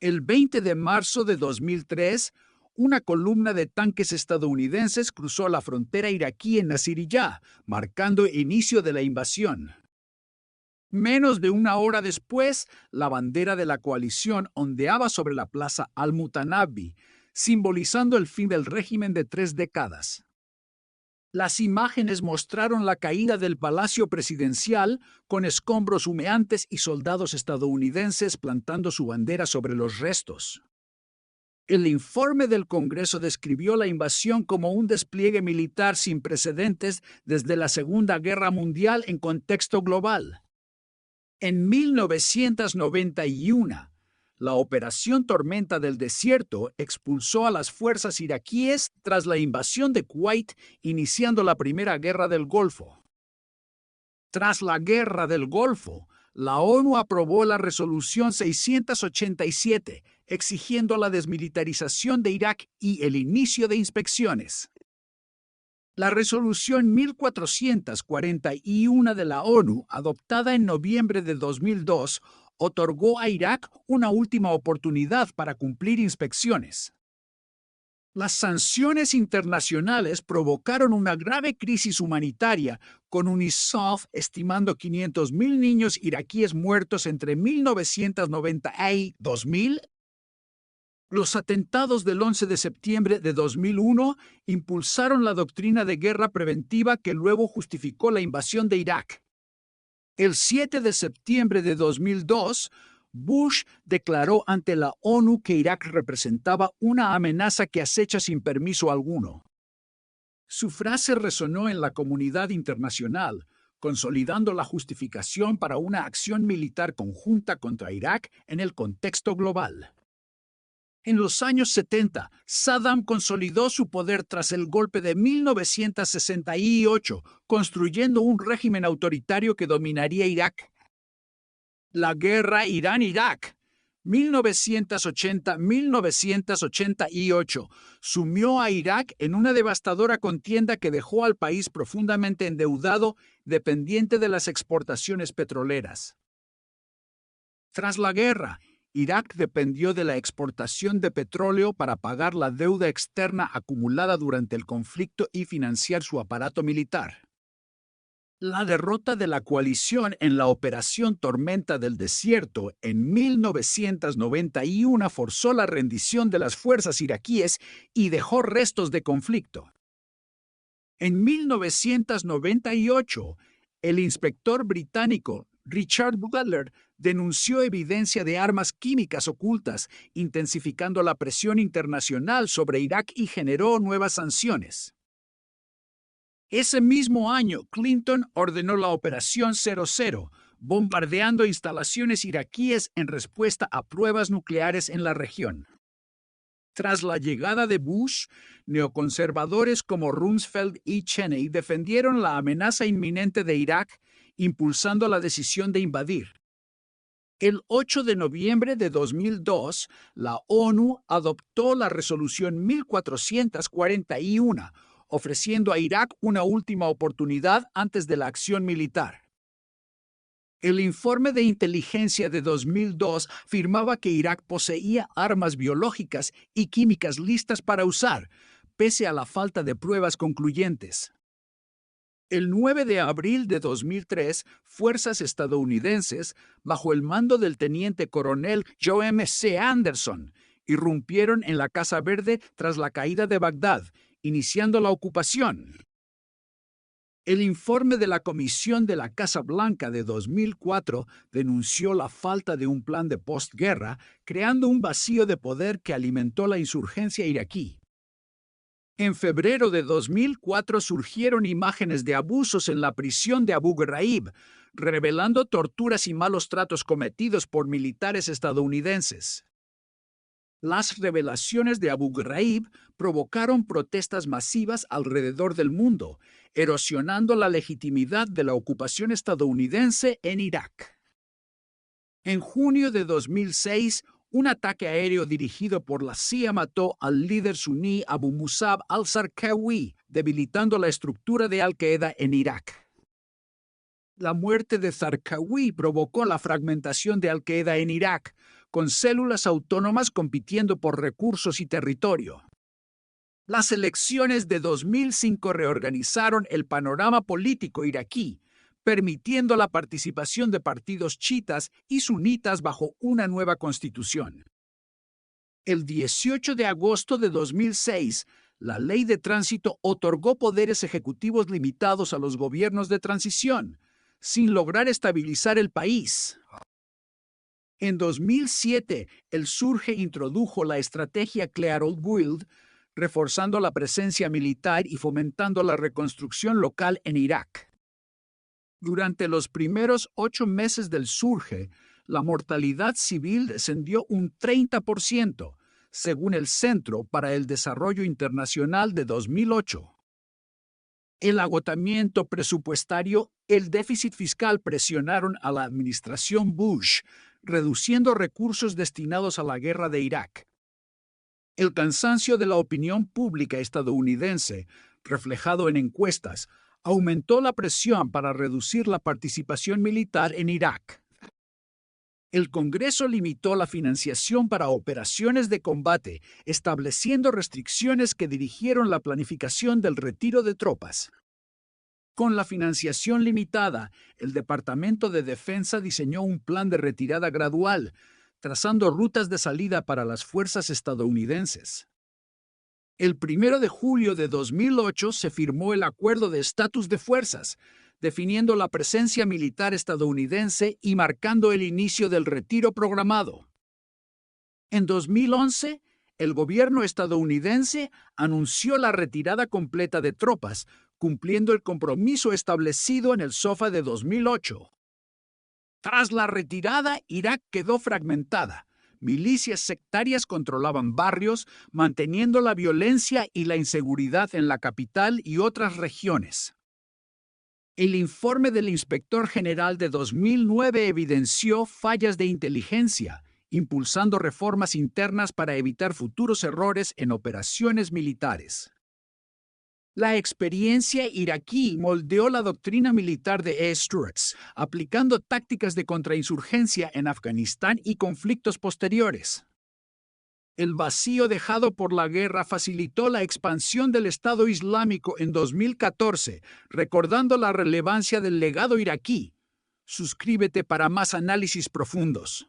El 20 de marzo de 2003, una columna de tanques estadounidenses cruzó la frontera iraquí en Nasiriyah, marcando el inicio de la invasión. Menos de una hora después, la bandera de la coalición ondeaba sobre la plaza Al-Mutanabbi, simbolizando el fin del régimen de 3 décadas. Las imágenes mostraron la caída del Palacio Presidencial con escombros humeantes y soldados estadounidenses plantando su bandera sobre los restos. El informe del Congreso describió la invasión como un despliegue militar sin precedentes desde la Segunda Guerra Mundial en contexto global. En 1991, la Operación Tormenta del Desierto expulsó a las fuerzas iraquíes tras la invasión de Kuwait, iniciando la Primera Guerra del Golfo. Tras la Guerra del Golfo, la ONU aprobó la Resolución 687, exigiendo la desmilitarización de Irak y el inicio de inspecciones. La Resolución 1441 de la ONU, adoptada en noviembre de 2002, otorgó a Irak una última oportunidad para cumplir inspecciones. Las sanciones internacionales provocaron una grave crisis humanitaria, con UNICEF estimando 500.000 niños iraquíes muertos entre 1990 y 2000. Los atentados del 11 de septiembre de 2001 impulsaron la doctrina de guerra preventiva que luego justificó la invasión de Irak. El 7 de septiembre de 2002, Bush declaró ante la ONU que Irak representaba una amenaza que acecha sin permiso alguno. Su frase resonó en la comunidad internacional, consolidando la justificación para una acción militar conjunta contra Irak en el contexto global. En los años 70, Saddam consolidó su poder tras el golpe de 1968, construyendo un régimen autoritario que dominaría Irak. La guerra Irán-Irak, 1980-1988, sumió a Irak en una devastadora contienda que dejó al país profundamente endeudado, dependiente de las exportaciones petroleras. Tras la guerra, Irak dependió de la exportación de petróleo para pagar la deuda externa acumulada durante el conflicto y financiar su aparato militar. La derrota de la coalición en la Operación Tormenta del Desierto en 1991 forzó la rendición de las fuerzas iraquíes y dejó restos de conflicto. En 1998, el inspector británico Richard Butler denunció evidencia de armas químicas ocultas, intensificando la presión internacional sobre Irak y generó nuevas sanciones. Ese mismo año, Clinton ordenó la Operación 00, bombardeando instalaciones iraquíes en respuesta a pruebas nucleares en la región. Tras la llegada de Bush, neoconservadores como Rumsfeld y Cheney defendieron la amenaza inminente de Irak, impulsando la decisión de invadir. El 8 de noviembre de 2002, la ONU adoptó la Resolución 1441, ofreciendo a Irak una última oportunidad antes de la acción militar. El informe de inteligencia de 2002 afirmaba que Irak poseía armas biológicas y químicas listas para usar, pese a la falta de pruebas concluyentes. El 9 de abril de 2003, fuerzas estadounidenses, bajo el mando del teniente coronel Joe M. C. Anderson, irrumpieron en la Casa Verde tras la caída de Bagdad, iniciando la ocupación. El informe de la Comisión de la Casa Blanca de 2004 denunció la falta de un plan de postguerra, creando un vacío de poder que alimentó la insurgencia iraquí. En febrero de 2004 surgieron imágenes de abusos en la prisión de Abu Ghraib, revelando torturas y malos tratos cometidos por militares estadounidenses. Las revelaciones de Abu Ghraib provocaron protestas masivas alrededor del mundo, erosionando la legitimidad de la ocupación estadounidense en Irak. En junio de 2006, un ataque aéreo dirigido por la CIA mató al líder suní Abu Musab al-Zarqawi, debilitando la estructura de Al-Qaeda en Irak. La muerte de Zarqawi provocó la fragmentación de Al-Qaeda en Irak, con células autónomas compitiendo por recursos y territorio. Las elecciones de 2005 reorganizaron el panorama político iraquí, permitiendo la participación de partidos chiitas y sunitas bajo una nueva constitución. El 18 de agosto de 2006, la ley de tránsito otorgó poderes ejecutivos limitados a los gobiernos de transición, sin lograr estabilizar el país. En 2007, el SURJ introdujo la estrategia Clear Old Guild, reforzando la presencia militar y fomentando la reconstrucción local en Irak. Durante los primeros 8 meses del SURJ, la mortalidad civil descendió un 30%, según el Centro para el Desarrollo Internacional de 2008. El agotamiento presupuestario y el déficit fiscal presionaron a la administración Bush, reduciendo recursos destinados a la guerra de Irak. El cansancio de la opinión pública estadounidense, reflejado en encuestas, aumentó la presión para reducir la participación militar en Irak. El Congreso limitó la financiación para operaciones de combate, estableciendo restricciones que dirigieron la planificación del retiro de tropas. Con la financiación limitada, el Departamento de Defensa diseñó un plan de retirada gradual, trazando rutas de salida para las fuerzas estadounidenses. El 1 de julio de 2008 se firmó el Acuerdo de Estatus de Fuerzas, definiendo la presencia militar estadounidense y marcando el inicio del retiro programado. En 2011, el gobierno estadounidense anunció la retirada completa de tropas, cumpliendo el compromiso establecido en el SOFA de 2008. Tras la retirada, Irak quedó fragmentada. Milicias sectarias controlaban barrios, manteniendo la violencia y la inseguridad en la capital y otras regiones. El informe del Inspector General de 2009 evidenció fallas de inteligencia, impulsando reformas internas para evitar futuros errores en operaciones militares. La experiencia iraquí moldeó la doctrina militar de Sturz, aplicando tácticas de contrainsurgencia en Afganistán y conflictos posteriores. El vacío dejado por la guerra facilitó la expansión del Estado Islámico en 2014, recordando la relevancia del legado iraquí. Suscríbete para más análisis profundos.